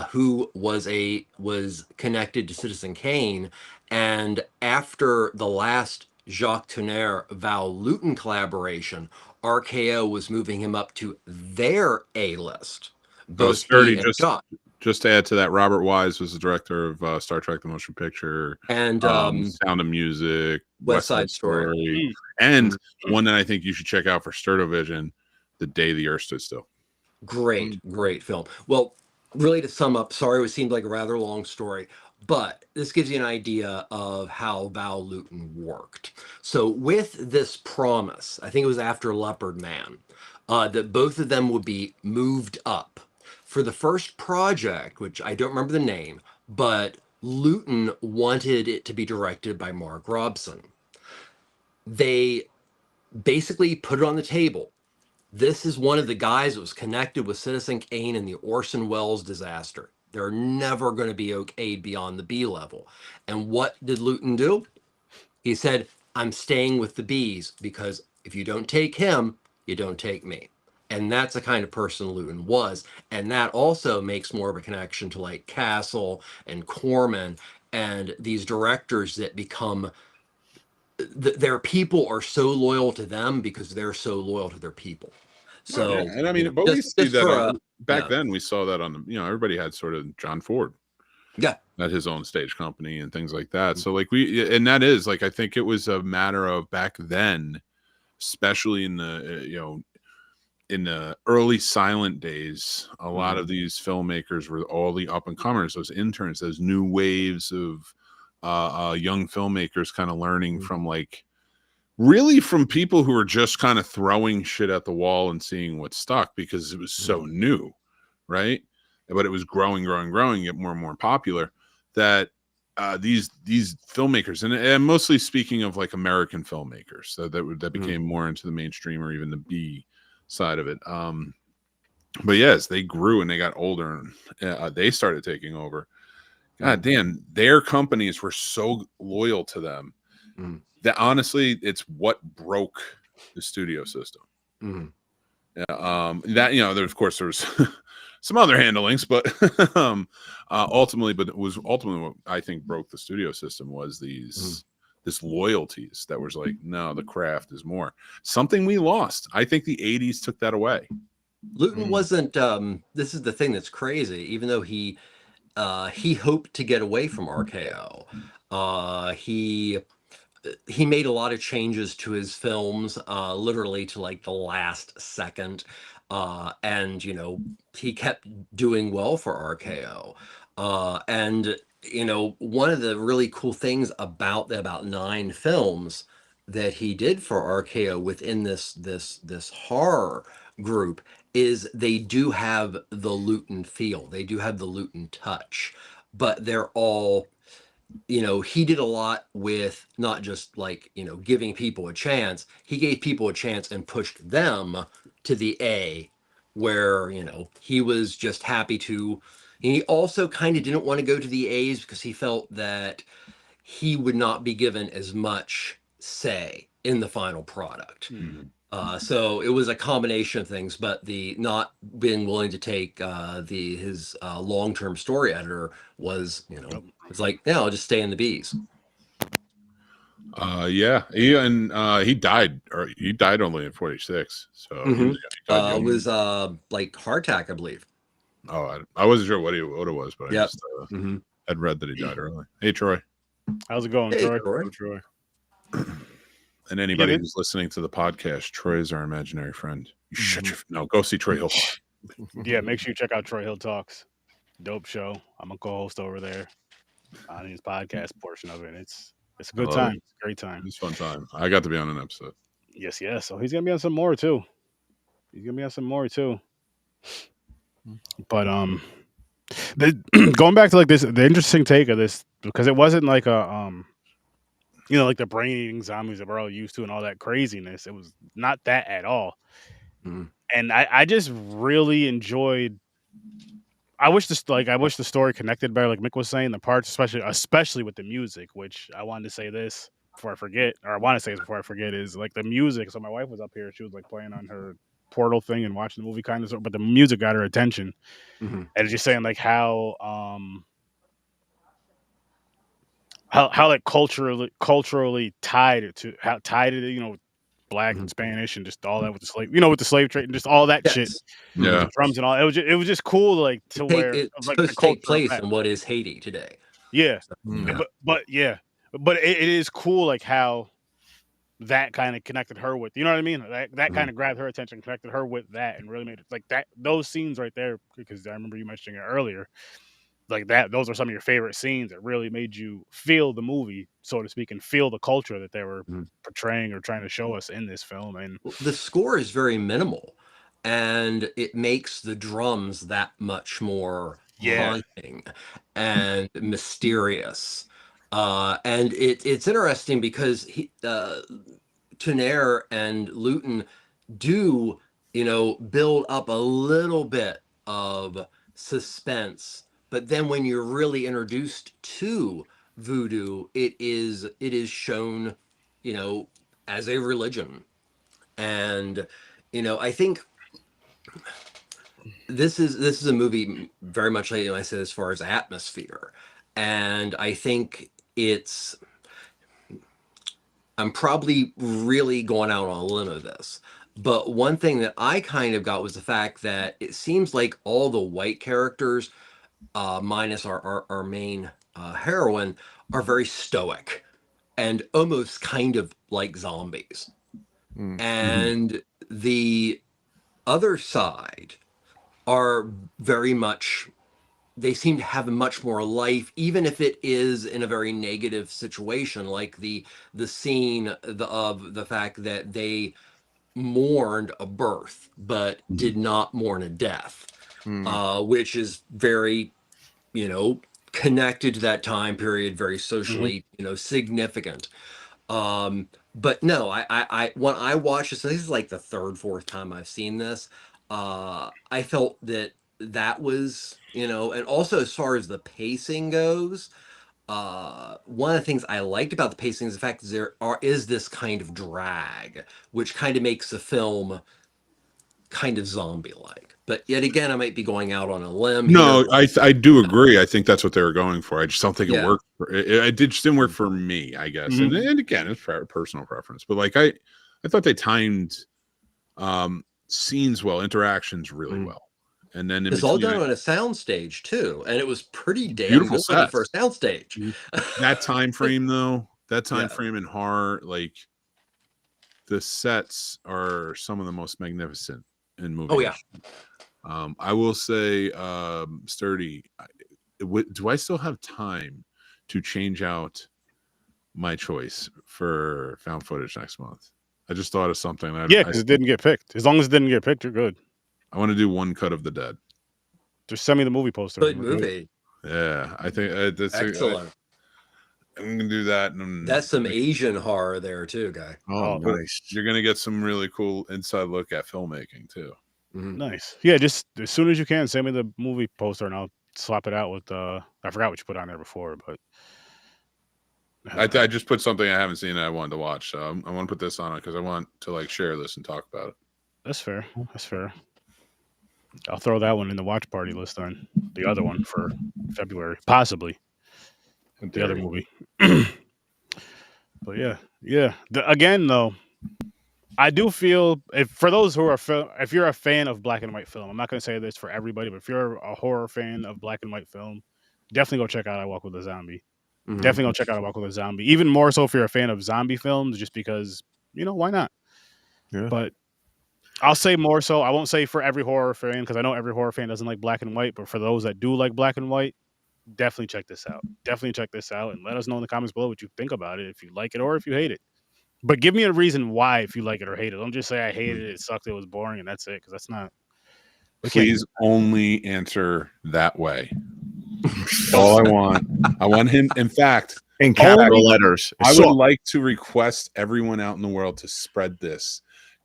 who was connected to Citizen Kane. And after the last Jacques Tourneur Val Lewton collaboration, RKO was moving him up to their A list. Both Sturdy, he and Jacques. just to add to that, Robert Wise was the director of Star Trek: The Motion Picture, And Sound of Music, West Side Story. and one that I think you should check out for Sturdovision, The Day the Earth Stood Still. Great film. Well, really, to sum up, sorry it seemed like a rather long story, but this gives you an idea of how Val Lewton worked. So with this promise, I think it was after Leopard Man, that both of them would be moved up. For the first project, which I don't remember the name, but Lewton wanted it to be directed by Mark Robson. They basically put it on the table. This is one of the guys that was connected with Citizen Kane in the Orson Welles disaster. They're never going to be okayed beyond the B level. And what did Lewton do? He said, I'm staying with the Bs because if you don't take him, you don't take me. And that's the kind of person Lewton was. And that also makes more of a connection to like Castle and Corman and these directors that become, their people are so loyal to them because they're so loyal to their people. So, and I mean, but we see that back then. We saw that on the, everybody had sort of John Ford, at his own stage company and things like that. So, like and that is like I think it was a matter of back then, especially in the in the early silent days, a lot of these filmmakers were all the up and comers, those interns, those new waves of young filmmakers, kind of learning from really from people who were just kind of throwing shit at the wall and seeing what stuck because it was so new, right? But it was growing, get more and more popular. That these filmmakers, and mostly speaking of like American filmmakers, that became more into the mainstream or even the B side of it. But yes, they grew and they got older and they started taking over. God damn, their companies were so loyal to them. That honestly, it's what broke the studio system. That of course there was some other handlings, but ultimately what I think broke the studio system was this loyalties that was like, no, the craft is more something we lost. I think the 80s took that away. Lewton wasn't. This is the thing that's crazy. Even though he hoped to get away from RKO, he made a lot of changes to his films, literally to like the last second. And, he kept doing well for RKO. And, one of the really cool things about the about 9 films that he did for RKO within this horror group is they do have the Lewton feel. They do have the Lewton touch, but they're all, he did a lot with not just like, giving people a chance. He gave people a chance and pushed them to the A where, he was just happy to. He also kind of didn't want to go to the A's because he felt that he would not be given as much say in the final product. So it was a combination of things, but the not being willing to take his long-term story editor was, it's like, yeah, I'll just stay in the B's. He died only at 46. So it was like heart attack, I believe. Oh, I wasn't sure what it was, but I just had read that he died early. Hey, Troy. How's it going, Troy? And anybody who's listening to the podcast, Troy is our imaginary friend. You shut your go see Troy Hill. Yeah, make sure you check out Troy Hill Talks. Dope show. I'm a co-host over there on his podcast portion of it. It's a good time. It's a great time. It's a fun time. I got to be on an episode. Yes. So he's gonna be on some more too. But going back to like this, the interesting take of this, because it wasn't like a like the brain-eating zombies that we're all used to and all that craziness. It was not that at all. And I just really enjoyed. I wish the story connected better, like Mick was saying, the parts, especially with the music. Which I wanted to say this. before I forget, or I want to say this before I forget, is like the music. So my wife was up here, she was like playing on her portal thing and watching the movie kind of, but the music got her attention. Mhm. And just saying like how like culturally tied it to how tied it, black and Mhm. Spanish and just all that with the with the slave trade and just all that shit, Yes. Yeah. the drums and all. It was just cool, like to Take where it's of, like the supposed to take culture of place that. in what is Haiti today. Yeah, So, Mm. yeah. but it is cool, like how that kind of connected her with, you know what I mean? That kind of grabbed her attention, connected her with that, and really made it like that. Those scenes right there, because I remember you mentioning it earlier, like that. Those are some of your favorite scenes that really made you feel the movie, so to speak, and feel the culture that they were Mhm. portraying or trying to show us in this film. And The score is very minimal, and it makes the drums that much more yeah, haunting and mysterious. And it's interesting because Tenaire and Luton do, build up a little bit of suspense, but then when you're really introduced to voodoo, it is shown, as a religion. And I think this is a movie very much like, I said, as far as atmosphere, and I think I'm probably really going out on a limb of this, but one thing that I kind of got was the fact that it seems like all the white characters, minus our main heroine, are very stoic and almost kind of like zombies. Mm. And the other side are very much, they seem to have much more life, even if it is in a very negative situation, like the scene of the fact that they mourned a birth but did not mourn a death, Mm. which is very, connected to that time period, very hmm socially, significant. But no, I when I watched this is like the third, fourth time I've seen this. I felt that was, and also as far as the pacing goes, one of the things I liked about the pacing is the fact that is this kind of drag, which kind of makes the film kind of zombie-like. But yet again, I might be going out on a limb here. No, I do agree. I think that's what they were going for. I just don't think it Yeah. worked. It just didn't work for me, I guess. Mhm. And again, it's personal preference. But like I thought they timed scenes well, interactions really Mhm. well, and then in It's all between done on a soundstage too, and it was pretty damn beautiful good for a sets. soundstage. That time frame though, that time Yeah. frame in horror, like the sets are some of the most magnificent in movie Oh yeah. history. I will say, Sturdy, do I still have time to change out my choice for found footage next month? I just thought of something. Yeah, because it didn't get picked. As long as it didn't get picked, you're good. I want to do One Cut of the Dead. Just send me the movie poster. Good We're good. movie. Yeah, I think that's Excellent. I'm gonna do that. And That's some Asian horror there too, guy. Oh, Oh, nice. you're gonna get some really cool inside look at filmmaking too. Mhm. Nice. Yeah, just as soon as you can, send me the movie poster and I'll swap it out with I forgot what you put on there before, but I just put something I haven't seen that I wanted to watch, so I want to put this on it because I want to like share this and talk about it. that's fair. That's fair. I'll throw that one in the watch party list on the other one for February, possibly the other movie. But yeah. Again, though, I do feel for those who are if you're a fan of black and white film, I'm not going to say this for everybody, but if you're a horror fan of black and white film, definitely go check out I Walk with a Zombie. Mhm. Definitely go check out I Walk with a Zombie. Even more so if you're a fan of zombie films, just because why not? Yeah. But I'll say more so. I won't say for every horror fan because I know every horror fan doesn't like black and white. But for those that do like black and white, definitely check this out. Definitely check this out and let us know in the comments below what you think about it, if you like it or if you hate it. But give me a reason why, if you like it or hate it. Don't just say I hated it, it sucked, it was boring, and that's it, because that's not. Please only answer that way. All I want. I want him. In fact, In capital letters. I would like to request everyone out in the world to spread this.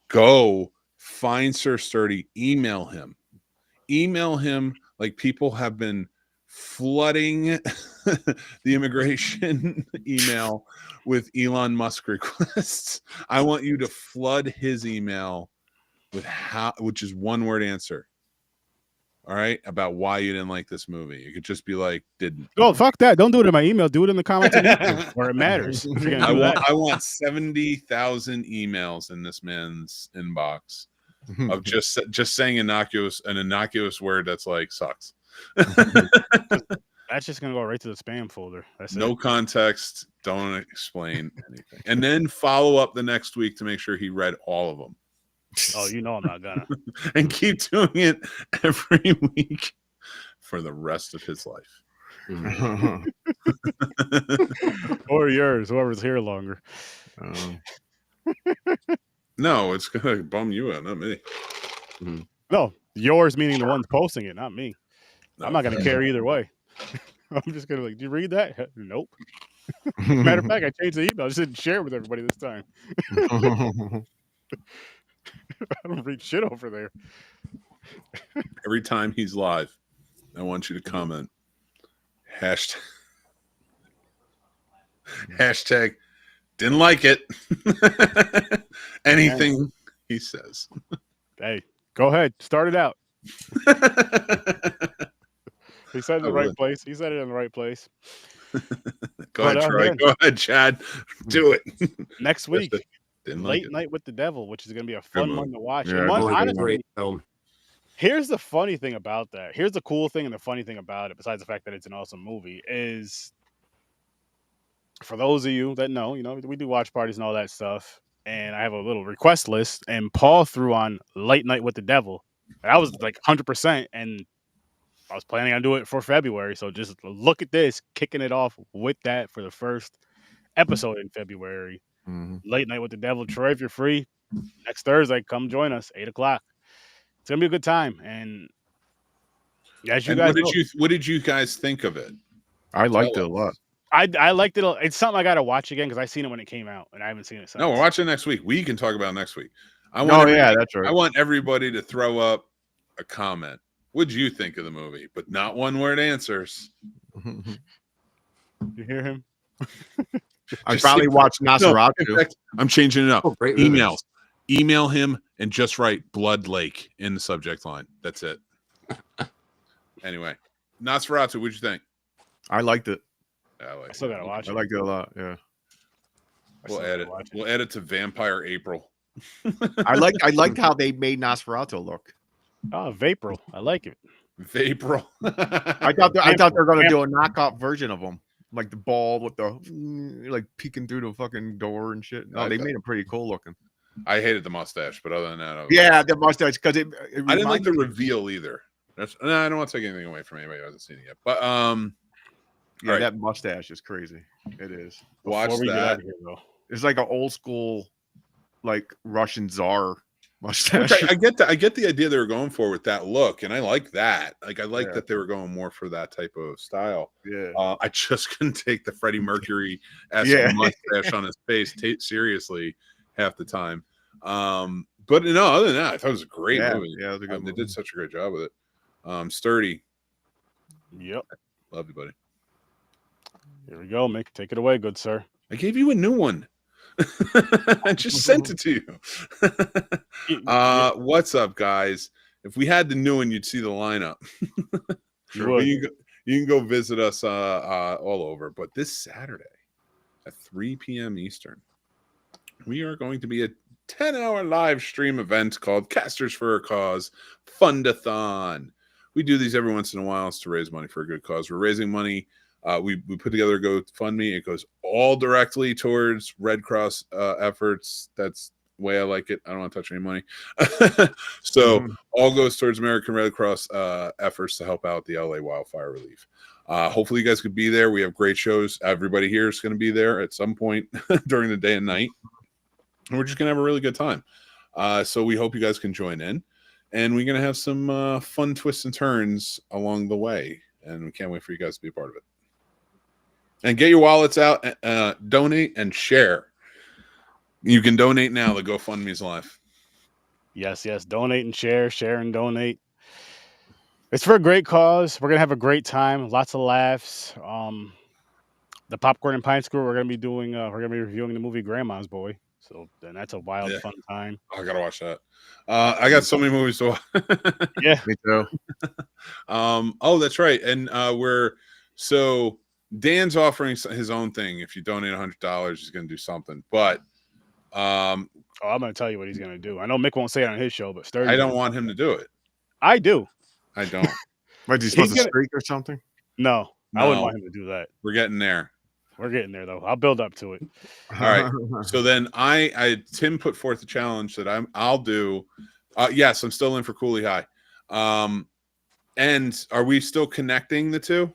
Go find Sir Sturdy, email him like people have been flooding the immigration email with Elon Musk requests. I want you to flood his email with which is one word answer. All right, about why you didn't like this movie. You could just be like, didn't. Oh, fuck that! Don't do it in my email. Do it in the comments on YouTube, where it matters. If you're gonna do that. I want 70,000 emails in this man's inbox of just saying an innocuous word that's like sucks. That's just gonna go right to the spam folder. That's no context. Don't explain anything, and then follow up the next week to make sure he read all of them. Oh, you know I'm not gonna. And keep doing it every week for the rest of his life. Or yours, whoever's here longer. No, it's gonna bum you out, not me. No, yours meaning the ones posting it, not me. No. I'm not gonna care either way. I'm just gonna did you read that? Nope. Matter of fact, I changed the email. I just didn't share it with everybody this time. I don't read shit over there. Every time he's live, I want you to comment. Hashtag didn't like it. Anything he says. Hey, go ahead. Start it out. He said it in the right place. He said it in the right place. Go ahead, Troy. Go ahead, Chad. Do it. Next week. Late Night with the Devil, which is going to be a fun one to watch. Yeah, honestly, here's the funny thing about that. Here's the cool thing and the funny thing about it, besides the fact that it's an awesome movie, is for those of you that know, we do watch parties and all that stuff. And I have a little request list, and Paul threw on Late Night with the Devil. And I was like 100%, and I was planning on doing it for February. So just look at this, kicking it off with that for the first episode in February. Late Night with the Devil. Troy, if you're free next Thursday, come join us 8:00. It's gonna be a good time. And as you guys what did you guys think of it? I liked it a lot. I liked it. It's something I gotta watch again because I seen it when it came out and I haven't seen it since. No, we're watching next week. We can talk about it next week. That's right. I want everybody to throw up a comment. What'd you think of the movie? But not one word answers. You hear him? I finally watched Nosferatu. In fact, I'm changing it up. Oh, great Emails. Email him and just write Blood Lake in the subject line. That's it. Anyway, Nosferatu, what'd you think? I liked it. I still gotta watch it. I liked it a lot. Yeah. We'll add it. We'll add it to Vampire April. I liked how they made Nosferatu look. Oh, Vaporil. I like it. Vaporil. I thought they were gonna do a knockoff version of them. Like the ball with the like peeking through the fucking door and shit. No, they made him pretty cool looking. I hated the mustache, but other than that, the mustache because it I didn't like the reveal either. I don't want to take anything away from anybody who hasn't seen it yet. But yeah, that mustache is crazy. It is. Watch that. It's like an old school, like Russian czar mustache. I get the idea they were going for with that look, and I like that. Like I like that they were going more for that type of style. Yeah. I just couldn't take the Freddie Mercury mustache on his face seriously half the time. But no, other than that, I thought it was a great movie. Yeah, it was a good movie. They did such a great job with it. Sturdy. Yep. Love you, buddy. Here we go, Mick. Take it away, good sir. I gave you a new one. I just sent it to you. What's up, guys? If we had the new one, you'd see the lineup. Sure. You can go visit us all over. But this Saturday at 3 p.m. Eastern, we are going to be a 10-hour live stream event called Casters for a Cause Fundathon. We do these every once in a while to raise money for a good cause. We're raising money. We put together a GoFundMe. It goes all directly towards Red Cross efforts. That's the way I like it. I don't want to touch any money. So all goes towards American Red Cross efforts to help out the LA wildfire relief. Hopefully you guys could be there. We have great shows. Everybody here is going to be there at some point during the day and night. And we're just going to have a really good time. So we hope you guys can join in. And we're going to have some fun twists and turns along the way. And we can't wait for you guys to be a part of it. And get your wallets out, donate, and share. You can donate now. The GoFundMe is live. Yes. Donate and share and donate. It's for a great cause. We're gonna have a great time. Lots of laughs. The Popcorn and Pine School. We're gonna be doing. We're gonna be reviewing the movie Grandma's Boy. So then that's a wild, fun time. I gotta watch that. I got so many movies to watch. Yeah, Me too. Oh, that's right. And so Dan's offering his own thing. If you donate $100, he's gonna do something. But I'm gonna tell you what he's gonna do. I know Mick won't say it on his show, but Sturdy. I don't want him to do it. I do. I don't. What, he's supposed to streak or something? No, I wouldn't want him to do that. We're getting there. We're getting there though. I'll build up to it. All right. So then Tim put forth a challenge that I'll do. Yes, I'm still in for Cooley High. And are we still connecting the two?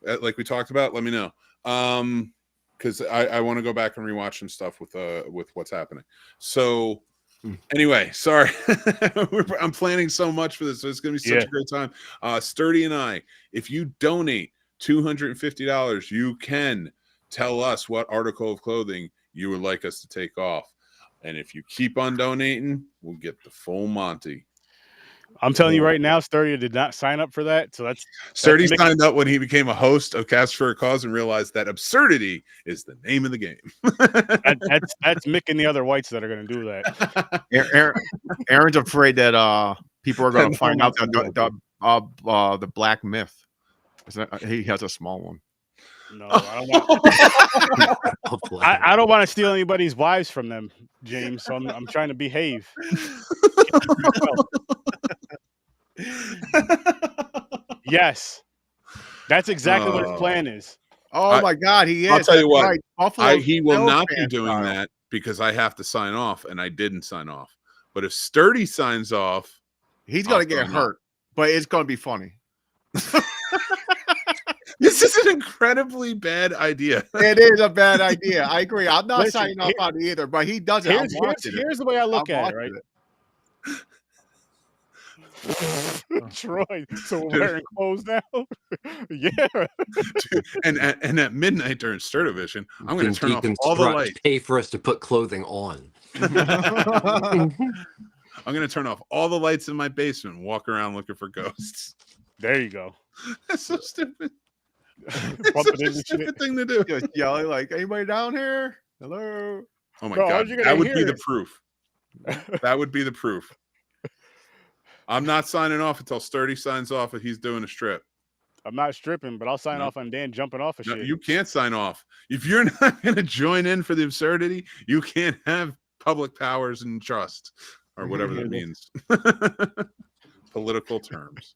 Like we talked about? Let me know. Because I want to go back and rewatch some stuff with what's happening. So anyway, sorry. I'm planning so much for this. So it's gonna be such a great time. Sturdy and I, if you donate $250, you can tell us what article of clothing you would like us to take off. And if you keep on donating, we'll get the full Monty. I'm telling you right now, Sturdy did not sign up for that. So that's Sturdy signed up when he became a host of Cast for a Cause and realized that absurdity is the name of the game. that's Mick and the other whites that are going to do that. Aaron's afraid that people are going to find out the black myth. He has a small one. No, I don't want to steal anybody's wives from them, James. So I'm trying to behave. Yes, that's exactly what his plan is. Oh my God, he is. I'll tell you what, right. he will not be doing that because I have to sign off, and I didn't sign off. But if Sturdy signs off, he's going to get hurt, but it's going to be funny. This is an incredibly bad idea. It is a bad idea. I agree. I'm not signing off on it either, but he does it. Here's the way I look at it, right? Troy, so we're wearing clothes now. Yeah. Dude, and at midnight during Sturdivision, I'm going to turn off all the lights. Pay for us to put clothing on. I'm going to turn off all the lights in my basement and walk around looking for ghosts. There you go. That's so stupid. It's such a stupid thing to do. Just yelling like, "Anybody down here? Hello." Oh my God, that would be the proof. That would be the proof. I'm not signing off until Sturdy signs off that he's doing a strip. I'm not stripping, but I'll sign off on Dan jumping off of shit. You can't sign off. If you're not going to join in for the absurdity, you can't have public powers and trust or whatever that means. Political terms.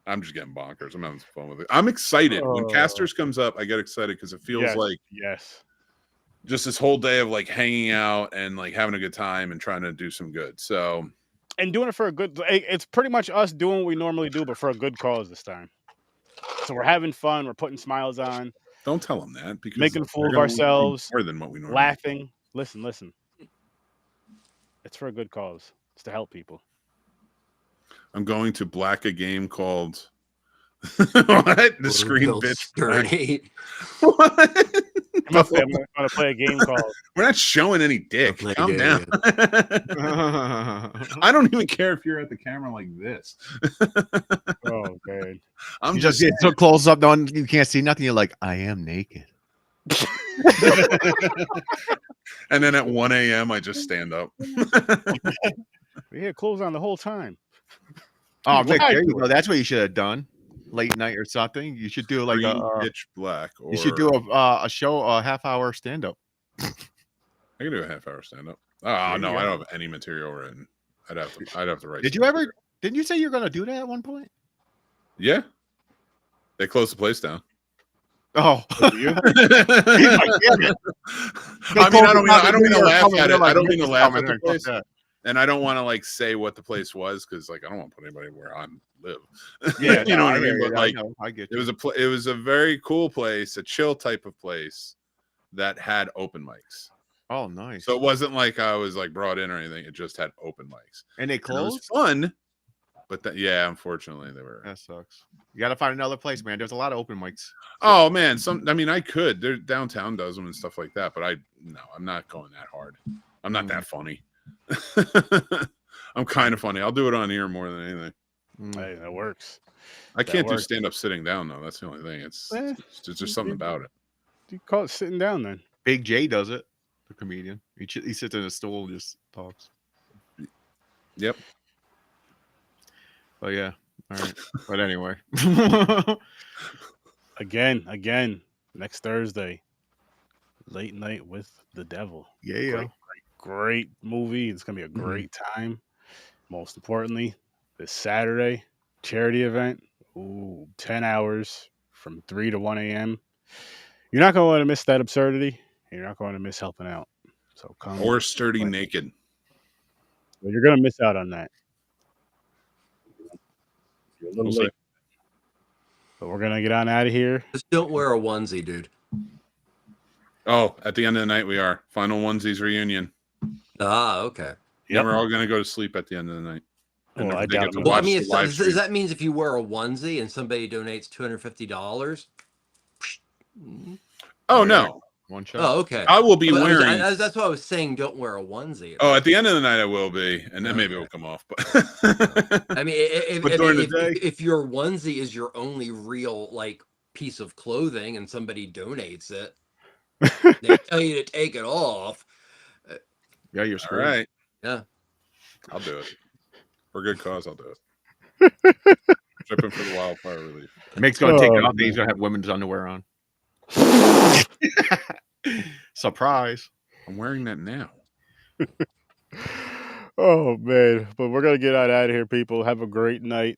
I'm just getting bonkers. I'm having some fun with it. I'm excited. When Casters comes up, I get excited because it feels like just this whole day of like hanging out and like having a good time and trying to do some good. So, and doing it for a good, it's pretty much us doing what we normally do, but for a good cause this time. So we're having fun. We're putting smiles on. Don't tell them that because making a fool of ourselves. More than what we normally laughing. Do. Listen. It's for a good cause. It's to help people. I'm going to black a game called what? The Screen Bitch. Sturdy. What? I'm going to play a game called. We're not showing any dick. Calm down. I don't even care if you're at the camera like this. Oh man! I'm just getting so close up, though, you can't see nothing. You're like, I am naked. And then at 1 a.m., I just stand up. We had clothes on the whole time. Oh, Mick, there you go. That's what you should have done. Late night or something. You should do like pitch black. Or... You should do a show, a half-hour stand-up. I can do a half-hour stand-up. Oh no, I don't have any material written. I'd have to write. Didn't you say you were going to do that at one point? Yeah. They closed the place down. Oh, I mean, I don't mean to laugh at it. I don't mean to laugh at the place. And I don't want to like say what the place was because like I don't want to put anybody where I live. Yeah, you know what I mean. But like, I get it was a very cool place, a chill type of place that had open mics. Oh, nice. So it wasn't like I was like brought in or anything. It just had open mics. And they closed. And it was fun, but yeah, unfortunately they were. That sucks. You got to find another place, man. There's a lot of open mics. Oh man, I mean, I could. There downtown does them and stuff like that, but I'm not going that hard. I'm not that funny. I'm kind of funny. I'll do it on here more than anything. Hey, that works. I can't do works. stand up sitting down though. That's the only thing. It's just something about it. You call it sitting down then. Big J does it. The comedian. He sits in a stool and just talks. Yep. But yeah. All right. But anyway. Again, next Thursday, Late Night with the Devil. Yeah. Great movie. It's gonna be a great time. Most importantly, this Saturday, charity event. Ooh, 10 hours from 3 to 1 a.m. You're not going to want to miss that absurdity. You're not going to miss helping out. So come. Or sturdy naked. Well, you're going to miss out on that. You're a little We'll late. But we're going to get on out of here. Just don't wear a onesie, dude. Oh, at the end of the night we are. Final onesies reunion. Ah, okay. Yeah, we're all going to go to sleep at the end of the night. And Well, I they get doubt to it. Well, I watch mean, the live stream. that means if you wear a onesie and somebody donates $250? Oh, no. One shot. Oh, okay. I will be But wearing... that's why I was saying don't wear a onesie. Oh, at the end of the night I will be. And then maybe it'll come off. But I mean, But during the day? if your onesie is your only real, like, piece of clothing and somebody donates it, they tell you to take it off. Yeah, you're all screwed. right. Yeah. I'll do it. For a good cause, I'll do it. Tripping for the wildfire relief. Mick's gonna take it Oh, off and he's gonna have women's underwear on. Surprise. I'm wearing that now. Oh, man. But we're going to get out of here, people. Have a great night.